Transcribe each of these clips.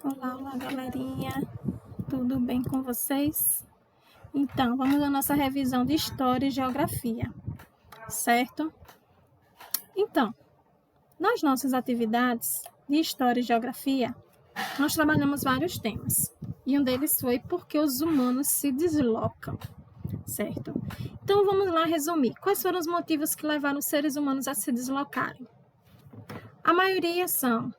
Olá, olá, galerinha. Tudo bem com vocês? Então, vamos à nossa revisão de História e Geografia, certo? Então, nas nossas atividades de História e Geografia, nós trabalhamos vários temas. E um deles foi por que os humanos se deslocam, certo? Então, vamos lá resumir. Quais foram os motivos que levaram os seres humanos a se deslocarem? A maioria são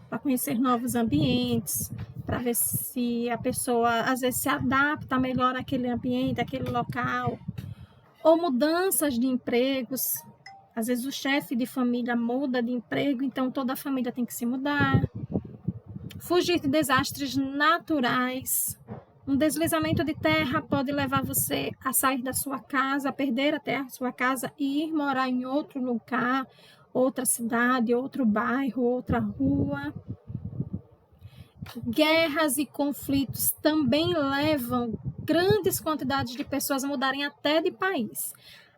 para conhecer novos ambientes, para ver se a pessoa, às vezes, se adapta melhor àquele ambiente, àquele local, ou mudanças de empregos. Às vezes, o chefe de família muda de emprego, então toda a família tem que se mudar. Fugir de desastres naturais. Um deslizamento de terra pode levar você a sair da sua casa, a perder até a sua casa e ir morar em outro lugar, outra cidade, outro bairro, outra rua. Guerras e conflitos também levam grandes quantidades de pessoas a mudarem até de país.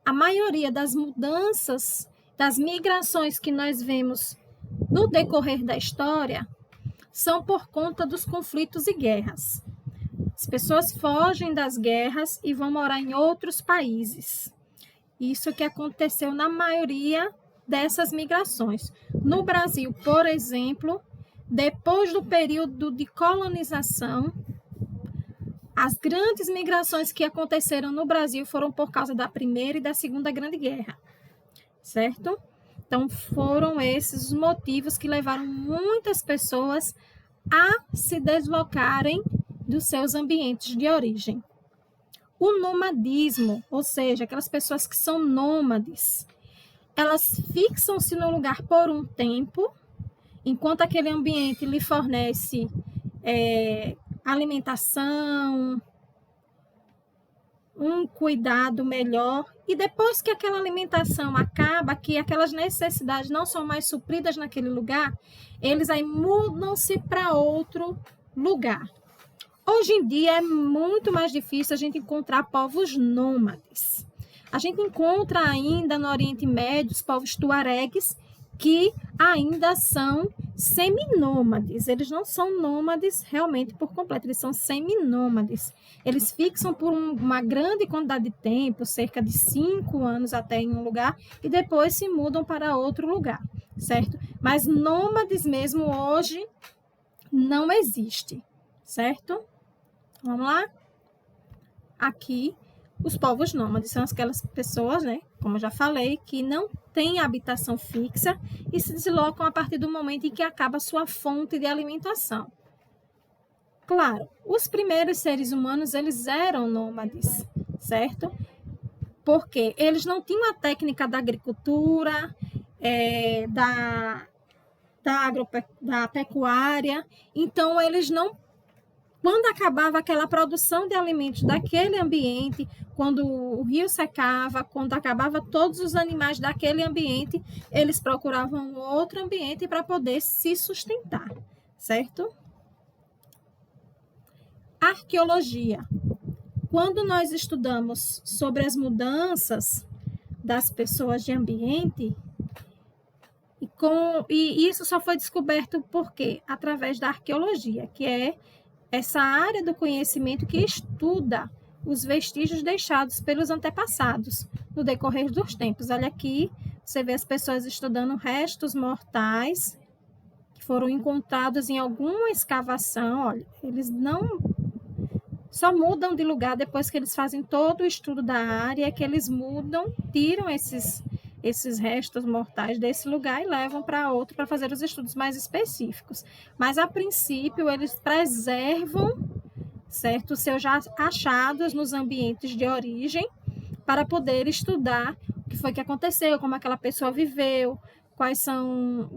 A maioria das mudanças, das migrações que nós vemos no decorrer da história, são por conta dos conflitos e guerras. As pessoas fogem das guerras e vão morar em outros países. Isso que aconteceu na maioria dessas migrações. No Brasil, por exemplo, depois do período de colonização, as grandes migrações que aconteceram no Brasil foram por causa da Primeira e da Segunda Grande Guerra, certo? Então, foram esses os motivos que levaram muitas pessoas a se deslocarem dos seus ambientes de origem. O nomadismo, ou seja, aquelas pessoas que são nômades, elas fixam-se no lugar por um tempo, enquanto aquele ambiente lhe fornece alimentação, um cuidado melhor, e depois que aquela alimentação acaba, que aquelas necessidades não são mais supridas naquele lugar, eles aí mudam-se para outro lugar. Hoje em dia é muito mais difícil a gente encontrar povos nômades. A gente encontra ainda no Oriente Médio os povos tuaregues, que ainda são seminômades. Eles não são nômades realmente por completo, eles são seminômades. Eles fixam por uma grande quantidade de tempo, cerca de 5 anos até em um lugar, e depois se mudam para outro lugar, certo? Mas nômades mesmo hoje não existe, certo? Vamos lá? Aqui, os povos nômades são aquelas pessoas, né, como eu já falei, que não têm habitação fixa e se deslocam a partir do momento em que acaba a sua fonte de alimentação. Claro, os primeiros seres humanos, eles eram nômades, certo? Porque eles não tinham a técnica da agricultura, da pecuária, então eles não. Quando acabava aquela produção de alimentos daquele ambiente, quando o rio secava, quando acabava todos os animais daquele ambiente, eles procuravam outro ambiente para poder se sustentar, certo? Arqueologia. Quando nós estudamos sobre as mudanças das pessoas de ambiente, e isso só foi descoberto por quê? Através da arqueologia, que é essa área do conhecimento que estuda os vestígios deixados pelos antepassados no decorrer dos tempos. Olha aqui, você vê as pessoas estudando restos mortais que foram encontrados em alguma escavação. Olha, eles não só mudam de lugar depois que eles fazem todo o estudo da área, que eles mudam, tiram esses restos mortais desse lugar e levam para outro para fazer os estudos mais específicos. Mas, a princípio, eles preservam, certo, os seus achados nos ambientes de origem para poder estudar o que foi que aconteceu, como aquela pessoa viveu, quais são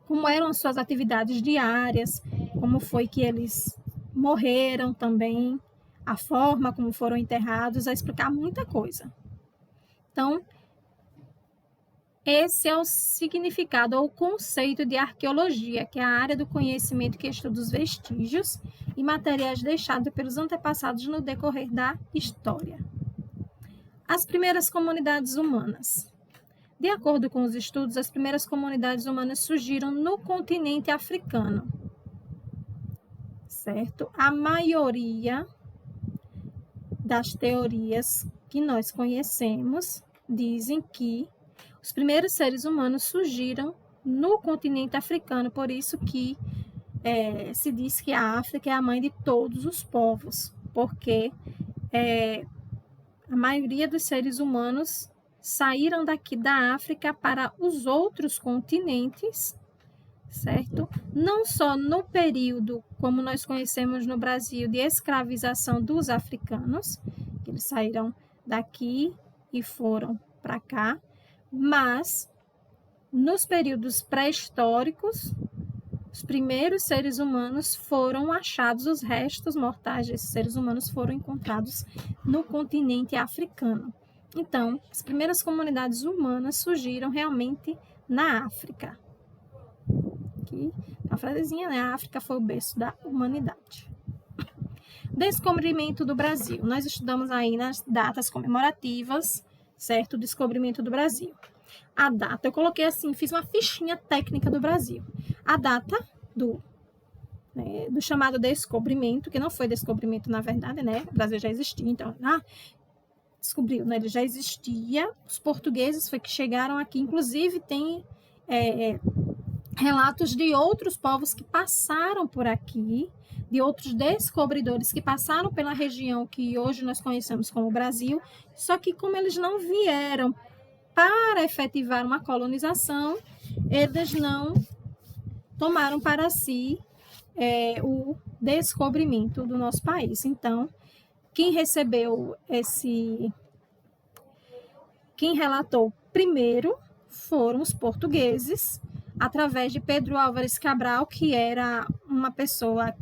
como eram as suas atividades diárias, como foi que eles morreram também, a forma como foram enterrados, a explicar muita coisa. Então, esse é o significado ou o conceito de arqueologia, que é a área do conhecimento que estuda os vestígios e materiais deixados pelos antepassados no decorrer da história. As primeiras comunidades humanas. De acordo com os estudos, as primeiras comunidades humanas surgiram no continente africano. certo? A maioria das teorias que nós conhecemos dizem que os primeiros seres humanos surgiram no continente africano, por isso que se diz que a África é a mãe de todos os povos, porque a maioria dos seres humanos saíram daqui da África para os outros continentes, certo? Não só no período, como nós conhecemos no Brasil, de escravização dos africanos, que eles saíram daqui e foram para cá, mas nos períodos pré-históricos, os primeiros seres humanos foram achados, os restos mortais desses seres humanos foram encontrados no continente africano. Então, as primeiras comunidades humanas surgiram realmente na África. Aqui, a frasezinha, né? A África foi o berço da humanidade. Descobrimento do Brasil. Nós estudamos aí nas datas comemorativas, certo? O descobrimento do Brasil. A data, eu coloquei assim, fiz uma fichinha técnica do Brasil. A data do chamado descobrimento, que não foi descobrimento na verdade, né? O Brasil já existia, então, descobriu, né? Ele já existia. Os portugueses foi que chegaram aqui, inclusive tem relatos de outros povos que passaram por aqui, de outros descobridores que passaram pela região que hoje nós conhecemos como Brasil, só que como eles não vieram para efetivar uma colonização, eles não tomaram para si o descobrimento do nosso país. Então, quem relatou primeiro foram os portugueses, através de Pedro Álvares Cabral, que era uma pessoa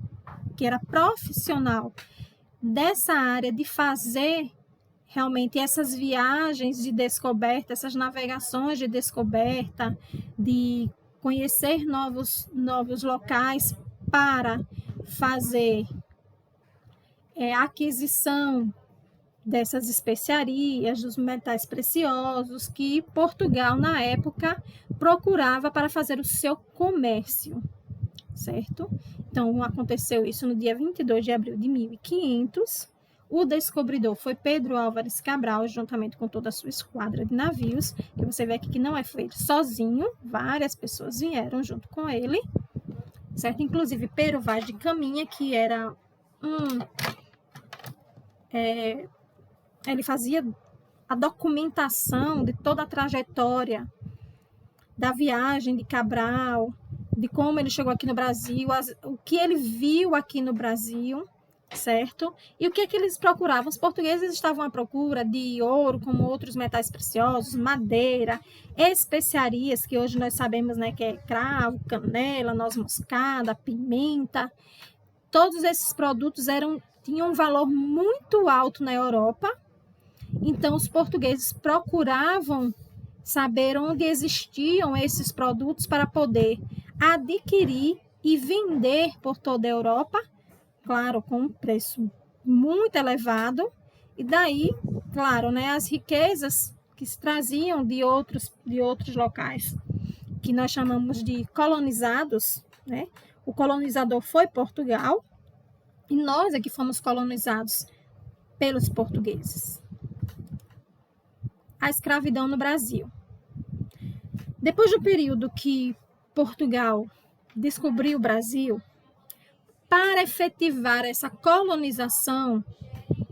que era profissional dessa área de fazer realmente essas viagens de descoberta, essas navegações de descoberta, de conhecer novos locais para fazer aquisição dessas especiarias, dos metais preciosos que Portugal, na época, procurava para fazer o seu comércio, certo? Então, aconteceu isso no dia 22 de abril de 1500. O descobridor foi Pedro Álvares Cabral, juntamente com toda a sua esquadra de navios, que você vê aqui que não foi ele sozinho, várias pessoas vieram junto com ele, certo? Inclusive Pero Vaz de Caminha, que era ele fazia a documentação de toda a trajetória da viagem de Cabral, de como ele chegou aqui no Brasil, o que ele viu aqui no Brasil, certo? E o que é que eles procuravam? Os portugueses estavam à procura de ouro, como outros metais preciosos, madeira, especiarias, que hoje nós sabemos, né, que é cravo, canela, noz moscada, pimenta. Todos esses produtos tinham um valor muito alto na Europa. Então, os portugueses procuravam saber onde existiam esses produtos para poder adquirir e vender por toda a Europa, claro, com um preço muito elevado. E daí, claro, né, as riquezas que se traziam de outros locais, que nós chamamos de colonizados, né? O colonizador foi Portugal e nós aqui fomos colonizados pelos portugueses. A escravidão no Brasil. Depois do período que Portugal descobriu o Brasil, para efetivar essa colonização,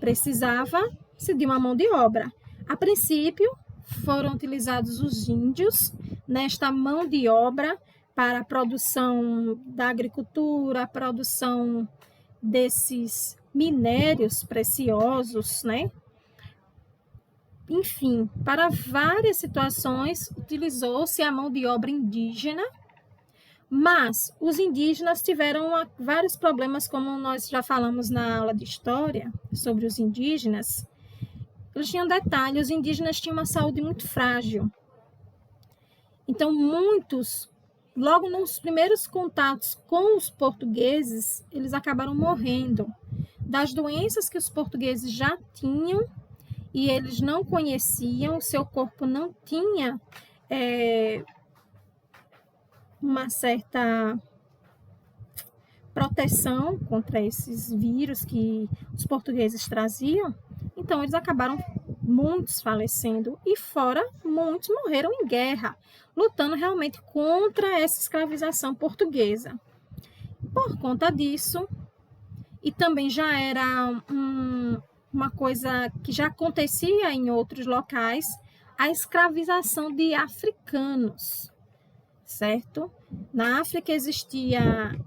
precisava-se de uma mão de obra. A princípio, foram utilizados os índios nesta mão de obra para a produção da agricultura, a produção desses minérios preciosos, né? Enfim, para várias situações utilizou-se a mão de obra indígena, mas os indígenas tiveram vários problemas, como nós já falamos na aula de história sobre os indígenas. Eles tinham detalhe, os indígenas tinham uma saúde muito frágil. Então, muitos, logo nos primeiros contatos com os portugueses, eles acabaram morrendo das doenças que os portugueses já tinham e eles não conheciam, o seu corpo não tinha proteção contra esses vírus que os portugueses traziam, então eles acabaram muitos falecendo e fora muitos morreram em guerra, lutando realmente contra essa escravização portuguesa. Por conta disso, e também já era uma coisa que já acontecia em outros locais, a escravização de africanos, certo? Na África existia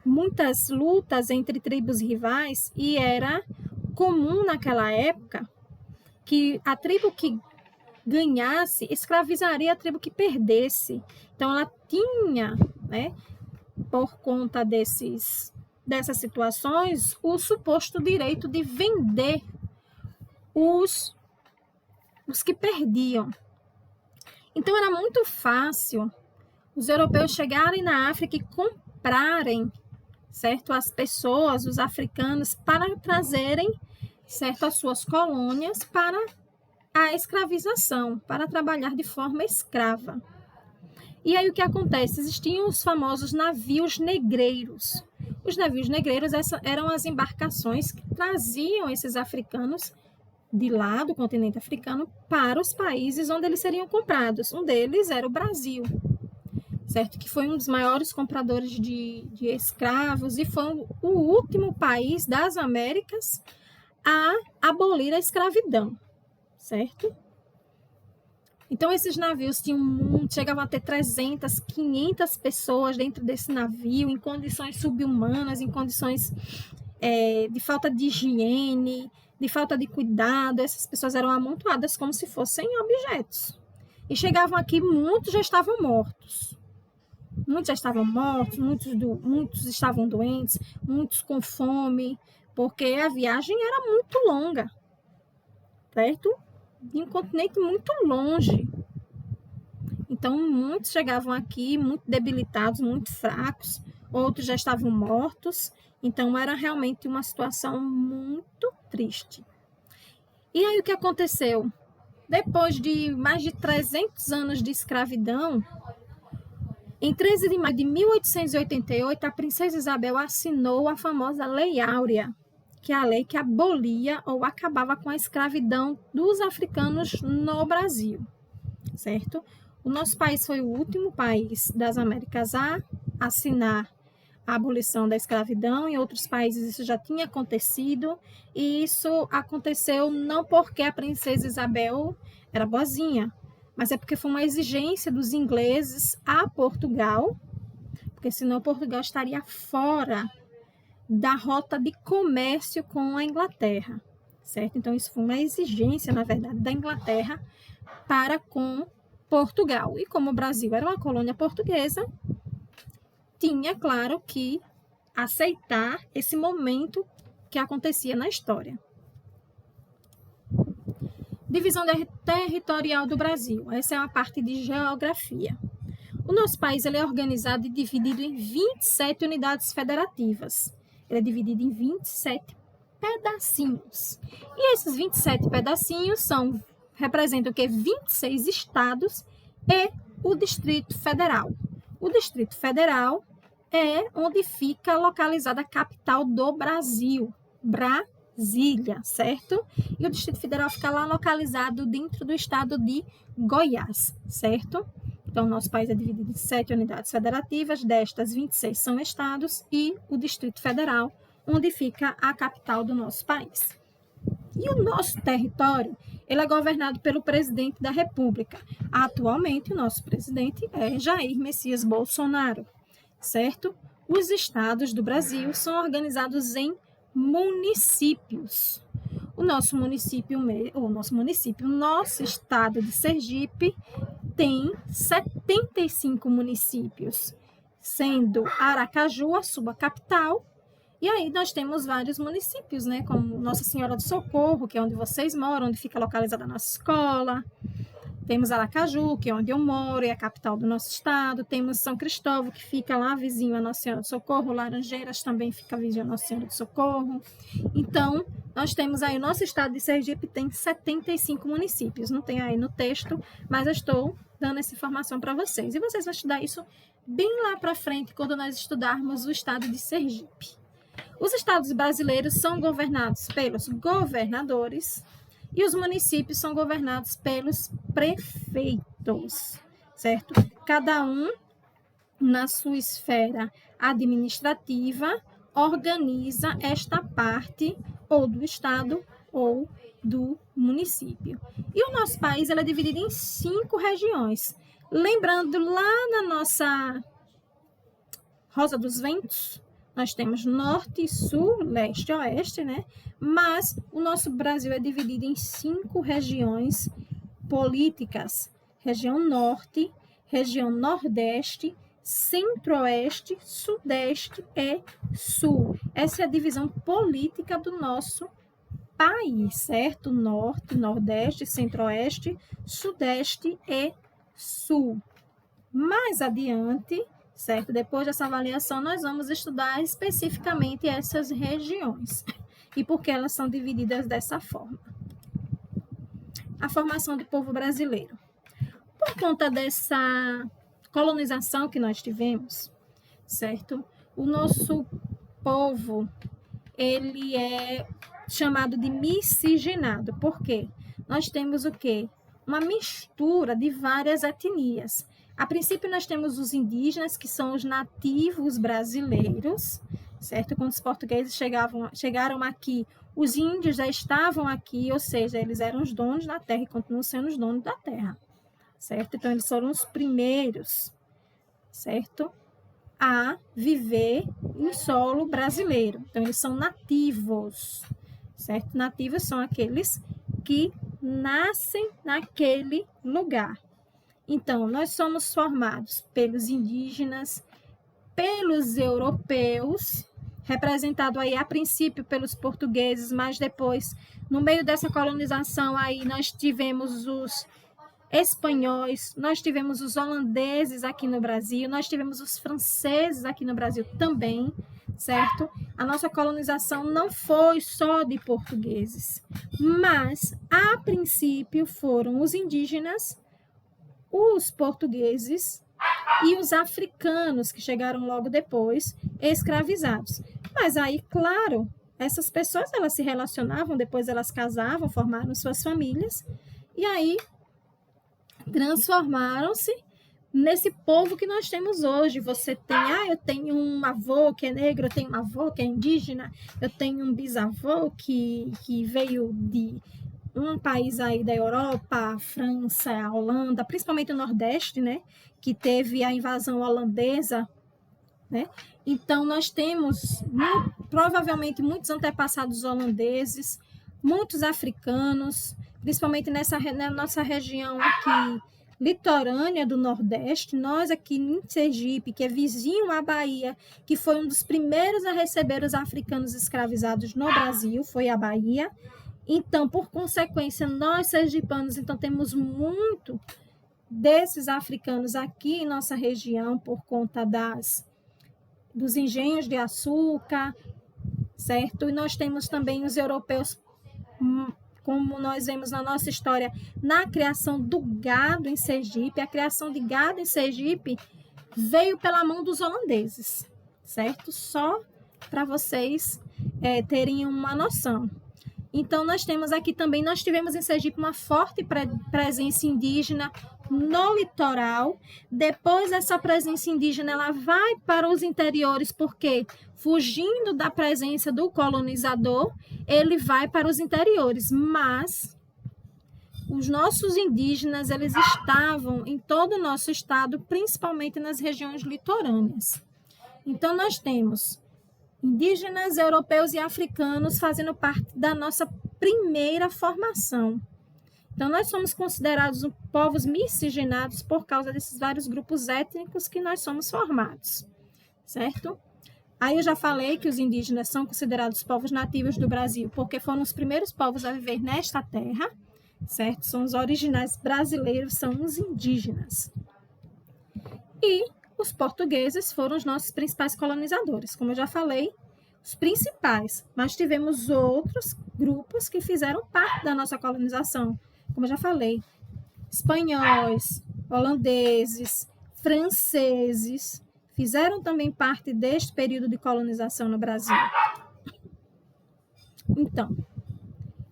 muitas lutas entre tribos rivais e era comum naquela época que a tribo que ganhasse escravizaria a tribo que perdesse. Então ela tinha, né, por conta dessas situações, o suposto direito de vender os que perdiam. Então era muito fácil os europeus chegarem na África e comprarem, certo, as pessoas, os africanos, para trazerem, certo, as suas colônias para a escravização, para trabalhar de forma escrava. E aí o que acontece? Existiam os famosos navios negreiros. Os navios negreiros eram as embarcações que traziam esses africanos de lá do continente africano para os países onde eles seriam comprados. Um deles era o Brasil, certo? Que foi um dos maiores compradores de escravos e foi o último país das Américas a abolir a escravidão, certo? Então, esses navios chegavam a ter 300, 500 pessoas dentro desse navio, em condições subhumanas, em condições de falta de higiene, de falta de cuidado. Essas pessoas eram amontoadas como se fossem objetos. E chegavam aqui, muitos já estavam mortos. Muitos já estavam mortos, muitos estavam doentes, muitos com fome, porque a viagem era muito longa, certo? De um continente muito longe. Então, muitos chegavam aqui muito debilitados, muito fracos, outros já estavam mortos. Então, era realmente uma situação muito triste. E aí, o que aconteceu? Depois de mais de 300 anos de escravidão, em 13 de maio de 1888, a princesa Isabel assinou a famosa Lei Áurea, que é a lei que abolia ou acabava com a escravidão dos africanos no Brasil, certo? O nosso país foi o último país das Américas a assinar a abolição da escravidão. Em outros países isso já tinha acontecido, e isso aconteceu não porque a princesa Isabel era boazinha, mas é porque foi uma exigência dos ingleses a Portugal, porque senão Portugal estaria fora da rota de comércio com a Inglaterra, certo? Então, isso foi uma exigência, na verdade, da Inglaterra para com Portugal. E como o Brasil era uma colônia portuguesa, tinha, claro, que aceitar esse momento que acontecia na história. Divisão territorial do Brasil. Essa é uma parte de geografia. O nosso país ele é organizado e dividido em 27 unidades federativas. Ele é dividido em 27 pedacinhos. E esses 27 pedacinhos representam o quê? 26 estados e o Distrito Federal. O Distrito Federal é onde fica localizada a capital do Brasil, Brasília, certo? E o Distrito Federal fica lá localizado dentro do estado de Goiás, certo? Então, nosso país é dividido em 7 unidades federativas, destas 26 são estados e o Distrito Federal, onde fica a capital do nosso país. E o nosso território, ele é governado pelo presidente da República. Atualmente, o nosso presidente é Jair Messias Bolsonaro, certo? Os estados do Brasil são organizados em municípios. O nosso estado de Sergipe tem 75 municípios, sendo Aracaju a sua capital. E aí nós temos vários municípios, né? Como Nossa Senhora do Socorro, que é onde vocês moram, onde fica localizada a nossa escola. Temos Aracaju, que é onde eu moro, é a capital do nosso estado. Temos São Cristóvão, que fica lá vizinho a Nossa Senhora do Socorro. Laranjeiras também fica vizinho a Nossa Senhora do Socorro. Então, nós temos aí, o nosso estado de Sergipe tem 75 municípios. Não tem aí no texto, mas eu estou dando essa informação para vocês. E vocês vão estudar isso bem lá para frente, quando nós estudarmos o estado de Sergipe. Os estados brasileiros são governados pelos governadores e os municípios são governados pelos prefeitos, certo? Cada um, na sua esfera administrativa, organiza esta parte ou do estado ou do município. E o nosso país é dividido em 5 regiões. Lembrando, lá na nossa Rosa dos Ventos, nós temos norte, sul, leste e oeste, né? Mas o nosso Brasil é dividido em 5 regiões políticas. Região norte, região nordeste, centro-oeste, sudeste e sul. Essa é a divisão política do nosso país, certo? Norte, nordeste, centro-oeste, sudeste e sul. Mais adiante, certo? Depois dessa avaliação, nós vamos estudar especificamente essas regiões e por que elas são divididas dessa forma. A formação do povo brasileiro. Por conta dessa colonização que nós tivemos, certo? O nosso povo, ele é chamado de miscigenado. Por quê? Nós temos o quê? Uma mistura de várias etnias. A princípio, nós temos os indígenas, que são os nativos brasileiros, certo? Quando os portugueses chegaram aqui, os índios já estavam aqui, ou seja, eles eram os donos da terra e continuam sendo os donos da terra, certo? Então, eles foram os primeiros, certo? A viver em solo brasileiro. Então, eles são nativos, certo? Nativos são aqueles que nascem naquele lugar. Então, nós somos formados pelos indígenas, pelos europeus, representado aí a princípio pelos portugueses, mas depois, no meio dessa colonização aí, nós tivemos os espanhóis, nós tivemos os holandeses aqui no Brasil, nós tivemos os franceses aqui no Brasil também, certo? A nossa colonização não foi só de portugueses, mas, a princípio, foram os indígenas, os portugueses e os africanos, que chegaram logo depois, escravizados. Mas aí, claro, essas pessoas, elas se relacionavam, depois elas casavam, formaram suas famílias, e aí transformaram-se nesse povo que nós temos hoje. Você tem, eu tenho um avô que é negro, eu tenho um avô que é indígena, eu tenho um bisavô que veio de um país aí da Europa, a França, a Holanda, principalmente o Nordeste, né, que teve a invasão holandesa, né? Então, nós temos provavelmente muitos antepassados holandeses, muitos africanos, principalmente na nossa região aqui, litorânea do Nordeste, nós aqui em Sergipe, que é vizinho à Bahia, que foi um dos primeiros a receber os africanos escravizados no Brasil, foi a Bahia. Então, por consequência, nós sergipanos, então, temos muito desses africanos aqui em nossa região por conta dos engenhos de açúcar, certo? E nós temos também os europeus, como nós vemos na nossa história, na criação do gado em Sergipe. A criação de gado em Sergipe veio pela mão dos holandeses, certo? Só para vocês terem uma noção. Então, nós temos aqui também, nós tivemos em Sergipe uma forte presença indígena no litoral. Depois, essa presença indígena ela vai para os interiores, porque fugindo da presença do colonizador, ele vai para os interiores. Mas os nossos indígenas, eles estavam em todo o nosso estado, principalmente nas regiões litorâneas. Então, nós temos indígenas, europeus e africanos fazendo parte da nossa primeira formação. Então, nós somos considerados povos miscigenados por causa desses vários grupos étnicos que nós somos formados, certo? Aí eu já falei que os indígenas são considerados povos nativos do Brasil, porque foram os primeiros povos a viver nesta terra, certo? São os originais brasileiros, são os indígenas. E os portugueses foram os nossos principais colonizadores, como eu já falei, os principais, mas tivemos outros grupos que fizeram parte da nossa colonização, como eu já falei, espanhóis, holandeses, franceses, fizeram também parte deste período de colonização no Brasil. Então,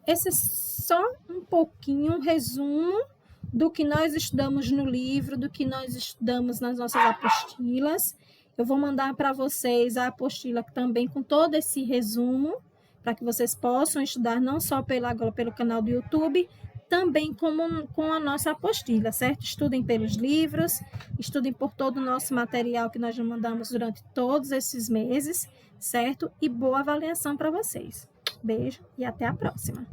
esse é só um pouquinho, um resumo do que nós estudamos no livro, do que nós estudamos nas nossas apostilas. Eu vou mandar para vocês a apostila também com todo esse resumo, para que vocês possam estudar não só pelo canal do YouTube, também com a nossa apostila, certo? Estudem pelos livros, estudem por todo o nosso material que nós já mandamos durante todos esses meses, certo? E boa avaliação para vocês. Beijo e até a próxima!